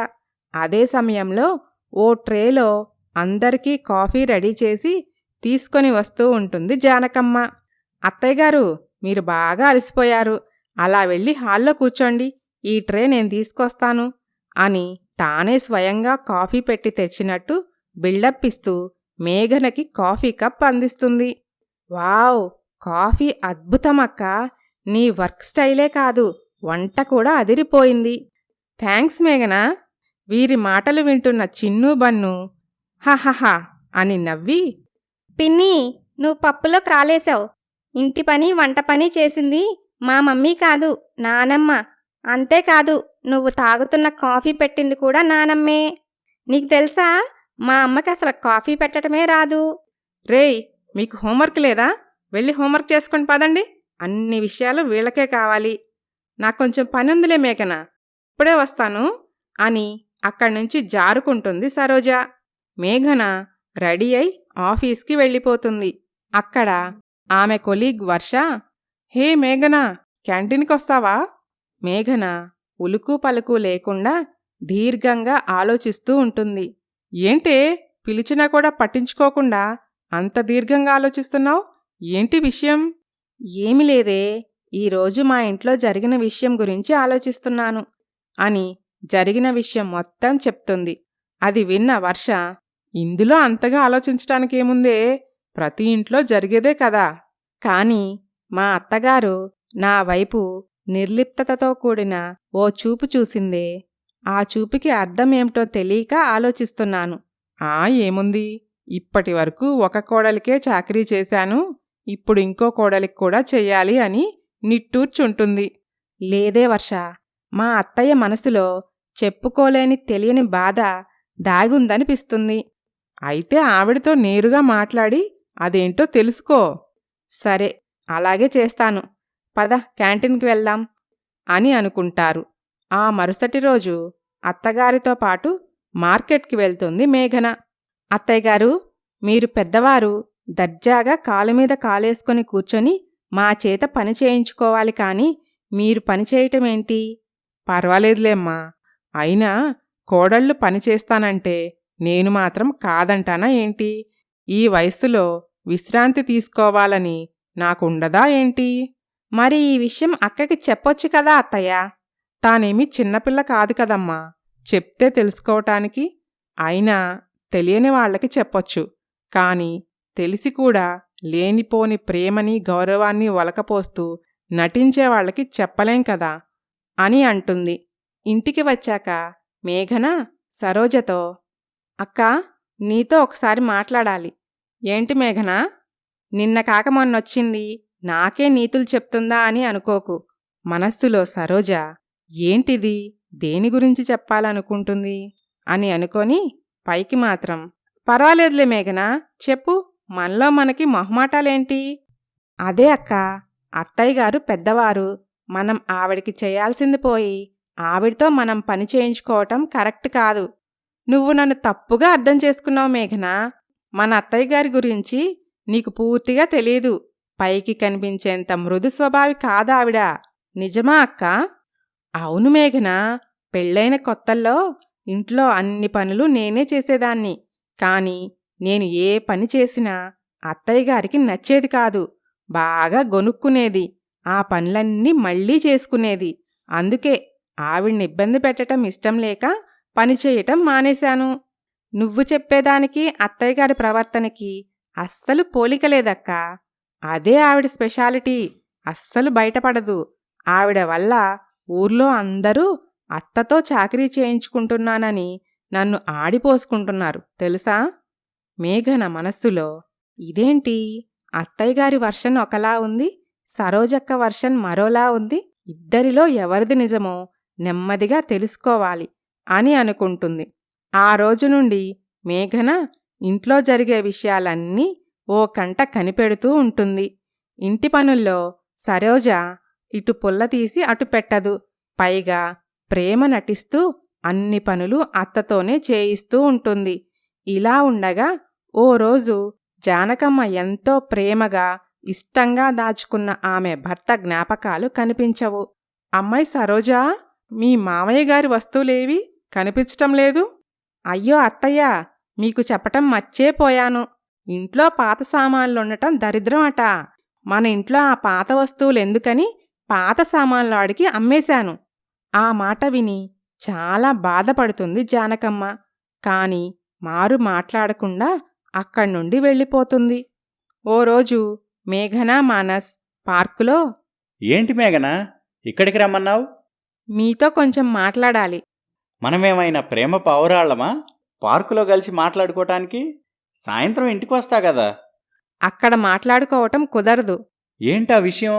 అదే సమయంలో ఓ ట్రేలో అందరికీ కాఫీ రెడీ చేసి తీసుకొని వస్తూ ఉంటుంది జానకమ్మ. అత్తయ్యగారు, మీరు బాగా అలసిపోయారు. అలా వెళ్ళి హాల్లో కూర్చోండి, ఈ ట్రే నేను తీసుకొస్తాను అని తానే స్వయంగా కాఫీ పెట్టి తెచ్చినట్టు బిల్డప్ ఇస్తూ మేఘనకి కాఫీ కప్ అందిస్తుంది. వావ్, కాఫీ అద్భుతమక్కా. నీ వర్క్ స్టైలే కాదు, వంట కూడా అదిరిపోయింది. థ్యాంక్స్ మేఘనా. వీరి మాటలు వింటున్న చిన్ను బన్ను హహహ అని నవ్వి, పిన్ని, నువ్వు పప్పులో కాలేశావు. ఇంటి పని వంట పని చేసింది మా మమ్మీ కాదు, నానమ్మ. అంతేకాదు, నువ్వు తాగుతున్న కాఫీ పెట్టింది కూడా నానమ్మే. నీకు తెలుసా, మా అమ్మకి అసలు కాఫీ పెట్టడమే రాదు. రేయ్, మీకు హోంవర్క్ లేదా? వెళ్ళి హోంవర్క్ చేసుకొని పదండి. అన్ని విషయాలు వీళ్ళకే కావాలి. నాకు కొంచెం పనుందిలే మేఘనా, ఇప్పుడే వస్తాను అని అక్కడ్నుంచి జారుకుంటుంది సరోజ. మేఘన రెడీ అయి ఆఫీస్కి వెళ్ళిపోతుంది. అక్కడ ఆమె కొలీగ్ వర్ష, హే మేఘనా, క్యాంటీన్కొస్తావా? మేఘన ఉలుకు పలుకు లేకుండా దీర్ఘంగా ఆలోచిస్తూ ఉంటుంది. ఏంటే, పిలిచినా కూడా పట్టించుకోకుండా అంత దీర్ఘంగా ఆలోచిస్తున్నావు? ఏంటి విషయం? ఏమి లేదే, ఈరోజు మా ఇంట్లో జరిగిన విషయం గురించి ఆలోచిస్తున్నాను అని జరిగిన విషయం మొత్తం చెప్తుంది. అది విన్న వర్ష, ఇందులో అంతగా ఆలోచించటానికేముందే, ప్రతి ఇంట్లో జరిగేదే కదా. కాని మా అత్తగారు నా వైపు నిర్లిప్తతతో కూడిన ఓ చూపు చూసిందే, ఆ చూపుకి అర్థమేమిటో తెలియక ఆలోచిస్తున్నాను. ఏముంది, ఇప్పటి వరకు ఒక కోడలికే చాకరీ చేశాను, ఇప్పుడు ఇంకో కోడలికి కూడా చెయ్యాలి అని నిట్టూర్చుంటుంది. లేదే వర్ష, మా అత్తయ్య మనసులో చెప్పుకోలేని తెలియని బాధ దాగుందనిపిస్తుంది. అయితే ఆవిడతో నేరుగా మాట్లాడి అదేంటో తెలుసుకో. సరే, అలాగే చేస్తాను. పద, క్యాంటీన్కి వెళ్దాం అని అనుకుంటారు. ఆ మరుసటి రోజు అత్తగారితో పాటు మార్కెట్కి వెళ్తుంది మేఘన. అత్తయ్యగారు, మీరు పెద్దవారు, దర్జాగా కాలుమీద కాలేసుకొని కూర్చొని మా చేత పని చేయించుకోవాలి కాని మీరు పనిచేయటమేంటి? పర్వాలేదులేమ్మా, అయినా కోడళ్ళు పనిచేస్తానంటే నేను మాత్రం కాదంటానా ఏంటి? ఈ వయస్సులో విశ్రాంతి తీసుకోవాలని నాకుండదా ఏంటి? మరి ఈ విషయం అక్కకి చెప్పొచ్చు కదా అత్తయ్య. తానేమీ చిన్నపిల్ల కాదు కదమ్మా, చెప్తే తెలుసుకోవటానికి. అయినా తెలియని వాళ్ళకి చెప్పొచ్చు, కాని తెలిసి కూడా లేనిపోని ప్రేమని గౌరవాన్ని ఒలకపోస్తూ నటించేవాళ్ళకి చెప్పలేం కదా అని అంటుంది. ఇంటికి వచ్చాక మేఘన సరోజతో, అక్కా, నీతో ఒకసారి మాట్లాడాలి. ఏంటి మేఘనా? నిన్న కాక మొన్నొచ్చింది, నాకే నీతులు చెప్తుందా అని అనుకోకు. మనస్సులో సరోజ, ఏంటిది, దేని గురించి చెప్పాలనుకుంటుంది అని అనుకొని పైకి మాత్రం పర్వాలేదులే మేఘనా, చెప్పు, మనలో మనకి మొహమాటాలేంటి? అదే అక్క, అత్తయ్య గారు పెద్దవారు, మనం ఆవిడికి చేయాల్సింది పోయి ఆవిడతో మనం పని చేయించుకోవటం కరెక్ట్ కాదు. నువ్వు నన్ను తప్పుగా అర్థం చేసుకున్నావు మేఘనా. మన అత్తయ్య గారి గురించి నీకు పూర్తిగా తెలీదు. పైకి కనిపించేంత మృదు స్వభావి కాదావిడ. నిజమా అక్క? అవును మేఘనా, పెళ్ళైన కొత్తల్లో ఇంట్లో అన్ని పనులు నేనే చేసేదాన్ని. కాని నేను ఏ పని చేసినా అత్తయ్య గారికి నచ్చేది కాదు. బాగా గొనుక్కునేది. ఆ పనులన్నీ మళ్ళీ చేసుకునేది. అందుకే ఆవిడ్ని ఇబ్బంది పెట్టడం ఇష్టం లేక పని చేయటం మానేశాను. నువ్వు చెప్పేదానికి అత్తయ్యగారి ప్రవర్తనకి అస్సలు పోలికలేదక్కా. అదే ఆవిడ స్పెషాలిటీ. అస్సలు బయటపడదు. ఆవిడ వల్ల ఊర్లో అందరూ అత్తతో చాకరీ చేయించుకుంటున్నానని నన్ను ఆడిపోసుకుంటున్నారు తెలుసా? మేఘన మనస్సులో, ఇదేంటి, అత్తయ్యగారి వర్షన్ ఒకలా ఉంది, సరోజక్క వర్షన్ మరోలా ఉంది, ఇద్దరిలో ఎవరిది నిజమో నెమ్మదిగా తెలుసుకోవాలి అని అనుకుంటుంది. ఆ రోజు నుండి మేఘన ఇంట్లో జరిగే విషయాలన్నీ ఓ కంట కనిపెడుతూ ఉంటుంది. ఇంటి పనుల్లో సరోజ ఇటు పుల్ల తీసి అటు పెట్టదు. పైగా ప్రేమ నటిస్తూ అన్ని పనులు అత్తతోనే చేయిస్తూ ఉంటుంది. ఇలా ఉండగా ఓ రోజు జానకమ్మ ఎంతో ప్రేమగా ఇష్టంగా దాచుకున్న ఆమె భర్త జ్ఞాపకాలు కనిపించవు. అమ్మాయి సరోజా, మీ మామయ్య గారి వస్తువులేవి కనిపించటం లేదు? అయ్యో అత్తయ్య, మీకు చెప్పటం మర్చేపోయాను. ఇంట్లో పాత సామాన్లుండటం దరిద్రం అట. మన ఇంట్లో ఆ పాత వస్తువులెందుకని పాత సామాన్లు అడిగి అమ్మేశాను. ఆ మాట విని చాలా బాధపడుతుంది జానకమ్మ. కాని మారు మాట్లాడకుండా అక్కడ్నుండి వెళ్ళిపోతుంది. ఓ రోజు మేఘనా మానస్ పార్కులో, ఏంటి మేఘనా, ఇక్కడికి రమ్మన్నావు? మీతో కొంచెం మాట్లాడాలి. మనమేమైనా ప్రేమ పావురాళ్లమా పార్కులో కలిసి మాట్లాడుకోవటానికి? సాయంత్రం ఇంటికి వస్తా కదా. అక్కడ మాట్లాడుకోవటం కుదరదు. ఏంటా విషయం?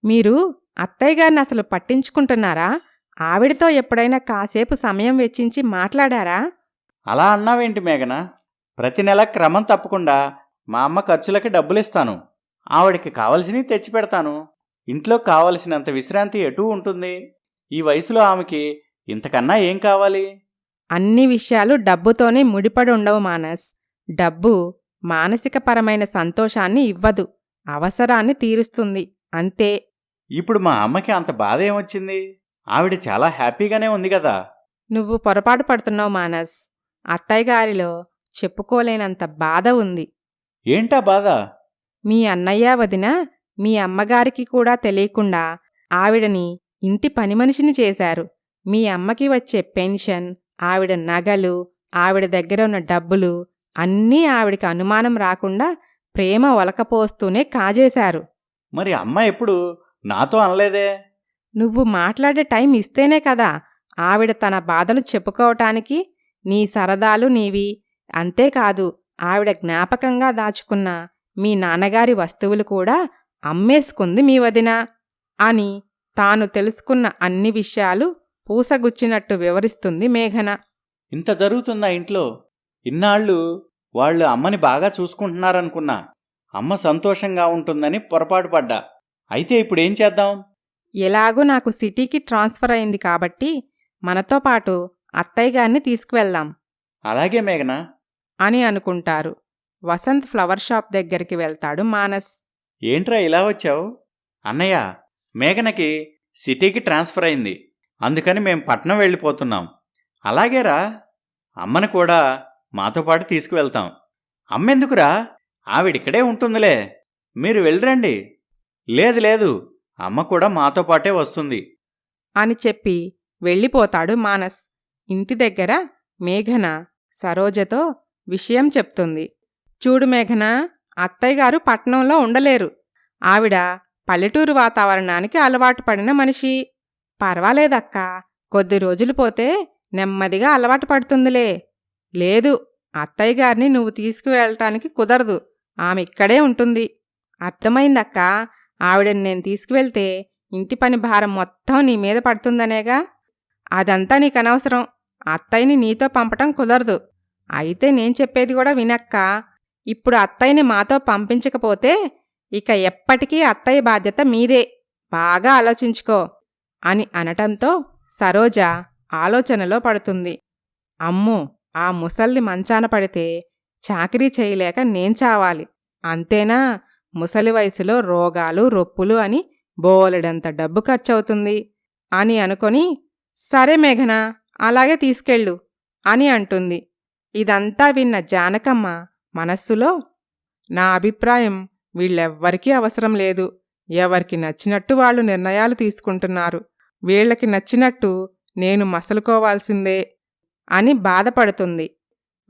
మీరు అత్తయ్య గారిని అసలు పట్టించుకుంటున్నారా? ఆవిడతో ఎప్పుడైనా కాసేపు సమయం వెచ్చించి మాట్లాడారా? అలా అన్నావేంటి మేఘనా? ప్రతి నెల క్రమం తప్పకుండా మా అమ్మ ఖర్చులకి డబ్బులిస్తాను. ఆవిడికి కావలసినవి తెచ్చిపెడతాను. ఇంట్లో కావలసినంత విశ్రాంతి ఎటూ ఉంటుంది. ఈ వయసులో ఆమెకి ఇంతకన్నా ఏం కావాలి? అన్ని విషయాలు డబ్బుతోనే ముడిపడి ఉండవు మానస్. డబ్బు మానసికపరమైన సంతోషాన్ని ఇవ్వదు, అవసరాన్ని తీరుస్తుంది, అంతే. ఇప్పుడు మా అమ్మకి అంత బాధ ఏమొచ్చింది? ఆవిడ చాలా హ్యాపీగానే ఉంది కదా. నువ్వు పొరపాటు పడుతున్నావు మానస్. అత్తయ్య గారిలో చెప్పుకోలేనంత బాధ ఉంది. ఏంటా బాధ? మీ అన్నయ్య వదిన మీ అమ్మగారికి కూడా తెలియకుండా ఆవిడని ఇంటి పనిమనిషిని చేశారు. మీ అమ్మకి వచ్చే పెన్షన్, ఆవిడ నగలు, ఆవిడ దగ్గర ఉన్న డబ్బులు అన్నీ ఆవిడికి అనుమానం రాకుండా ప్రేమ ఒలకపోస్తూనే కాజేశారు. మరి అమ్మ ఎప్పుడు నాతో అనలేదే? నువ్వు మాట్లాడే టైం ఇస్తేనే కదా ఆవిడ తన బాధలు చెప్పుకోవటానికి. నీ సరదాలు నీవి. అంతేకాదు, ఆవిడ జ్ఞాపకంగా దాచుకున్న మీ నాన్నగారి వస్తువులు కూడా అమ్మేసుకుంది మీ వదిన అని తాను తెలుసుకున్న అన్ని విషయాలు పూసగుచ్చినట్టు వివరిస్తుంది మేఘన. ఇంత జరుగుతుందా ఇంట్లో? ఇన్నాళ్ళు వాళ్ళు అమ్మని బాగా చూసుకుంటున్నారనుకున్నా. అమ్మ సంతోషంగా ఉంటుందని పొరపాటు పడ్డా. అయితే ఇప్పుడేం చేద్దాం? ఎలాగూ నాకు సిటీకి ట్రాన్స్ఫర్ అయింది కాబట్టి మనతో పాటు అత్తయ్య గారిని తీసుకువెళ్దాం అలాగే మేఘనా అని అనుకుంటారు. వసంత్ ఫ్లవర్ షాప్ దగ్గరికి వెళ్తాడు మానస్. ఏంట్రా ఇలా వచ్చావు? అన్నయ్య, మేఘనకి సిటీకి ట్రాన్స్ఫర్ అయింది. అందుకని మేం పట్నం వెళ్ళిపోతున్నాం. అలాగేరా, అమ్మను కూడా మాతో పాటు తీసుకువెళ్తాం. అమ్మెందుకురా? ఆవిడిక్కడే ఉంటుందిలే. మీరు వెళ్ళిరండి. లేదు లేదు, అమ్మ కూడా మాతో పాటే వస్తుంది అని చెప్పి వెళ్ళిపోతాడు మానస్. ఇంటి దగ్గర మేఘన సరోజతో విషయం చెప్తుంది. చూడు మేఘన, అత్తయ్య గారు పట్నంలో ఉండలేరు. ఆవిడ పల్లెటూరు వాతావరణానికి అలవాటు పడిన మనిషి. పర్వాలేదక్కా, కొద్ది రోజులు పోతే నెమ్మదిగా అలవాటు పడుతుందిలే. లేదు, అత్తయ్య గారిని నువ్వు తీసుకువెళ్ళటానికి కుదరదు. ఆమె ఇక్కడే ఉంటుంది. అర్థమైందక్కా. ఆవిడని నేను తీసుకువెళ్తే ఇంటి పని భారం మొత్తం నీ మీద పడుతుందనేగా. అదంతా నీకనవసరం. అత్తయ్యని నీతో పంపటం కుదరదు. అయితే నేను చెప్పేది కూడా వినక్క. ఇప్పుడు అత్తయ్యని మాతో పంపించకపోతే ఇక ఎప్పటికీ అత్తయ్య బాధ్యత మీదే. బాగా ఆలోచించుకో అని అనటంతో సరోజ ఆలోచనలో పడుతుంది. అమ్మో, ఆ ముసల్ది మంచాన పడితే చాకిరీ చేయలేక నేను చావాలి. అంతేనా, ముసలి వయసులో రోగాలు రొప్పులు అని బోలెడంత డబ్బు ఖర్చవుతుంది అని అనుకొని, సరే మేఘన, అలాగే తీసుకెళ్ళు అని అంటుంది. ఇదంతా విన్న జానకమ్మ మనస్సులో, నా అభిప్రాయం వీళ్ళెవ్వరికీ అవసరం లేదు. ఎవరికి నచ్చినట్టు వాళ్ళు నిర్ణయాలు తీసుకుంటున్నారు. వీళ్ళకి నచ్చినట్టు నేను మసలుకోవాల్సిందే అని బాధపడుతుంది.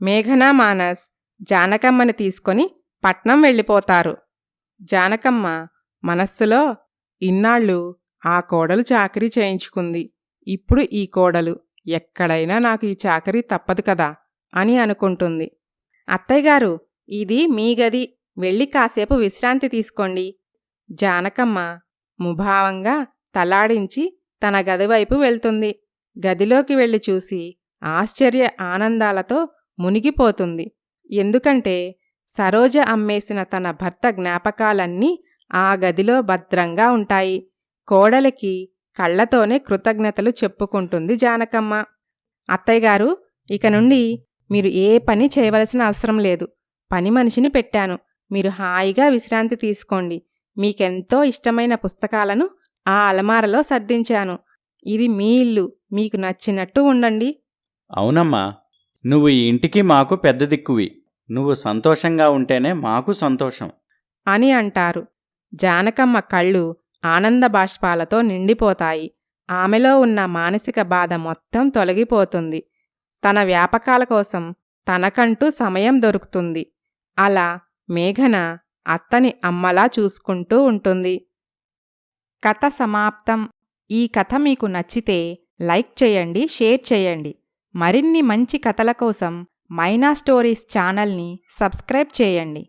మేఘన, మానస్ జానకమ్మని తీసుకొని పట్నం వెళ్ళిపోతారు. జానకమ్మ మనస్సులో, ఇన్నాళ్ళు ఆ కోడలు చాకరీ చేయించుకుంది. ఇప్పుడు ఈ కోడలు ఎక్కడైనా నాకు ఈ చాకరీ తప్పదు కదా అని అనుకుంటుంది. అత్తయ్యగారు, ఇది మీ గది, వెళ్ళి కాసేపు విశ్రాంతి తీసుకోండి. జానకమ్మ ముభావంగా తలాడించి తన గదివైపు వెళ్తుంది. గదిలోకి వెళ్ళి చూసి ఆశ్చర్య ఆనందాలతో మునిగిపోతుంది. ఎందుకంటే సరోజ అమ్మేసిన తన భర్త జ్ఞాపకాలన్నీ ఆ గదిలో భద్రంగా ఉంటాయి. కోడలికి కళ్లతోనే కృతజ్ఞతలు చెప్పుకుంటుంది జానకమ్మ. అత్తయ్యగారు, ఇక నుండి మీరు ఏ పని చేయవలసిన అవసరం లేదు. పని మనిషిని పెట్టాను. మీరు హాయిగా విశ్రాంతి తీసుకోండి. మీకెంతో ఇష్టమైన పుస్తకాలను ఆ అలమారలో సర్దించాను. ఇది మీ ఇల్లు, మీకు నచ్చినట్టు ఉండండి. అవునమ్మా, నువ్వు ఈ ఇంటికి మాకు పెద్ద దిక్కువి. నువ్వు సంతోషంగా ఉంటేనే మాకు సంతోషం అని అంటారు. జానకమ్మ కళ్ళు ఆనంద బాష్పాలతో నిండిపోతాయి. ఆమెలో ఉన్న మానసిక బాధ మొత్తం తొలగిపోతుంది. తన వ్యాపకాల కోసం తనకంటూ సమయం దొరుకుతుంది. అలా మేఘన అత్తని అమ్మలా చూసుకుంటూ ఉంటుంది. కథ సమాప్తం. ఈ కథ మీకు నచ్చితే లైక్ చేయండి, షేర్ చేయండి. మరిన్ని మంచి కథల కోసం మైనా స్టోరీస్ ఛానల్ని సబ్స్క్రైబ్ చేయండి.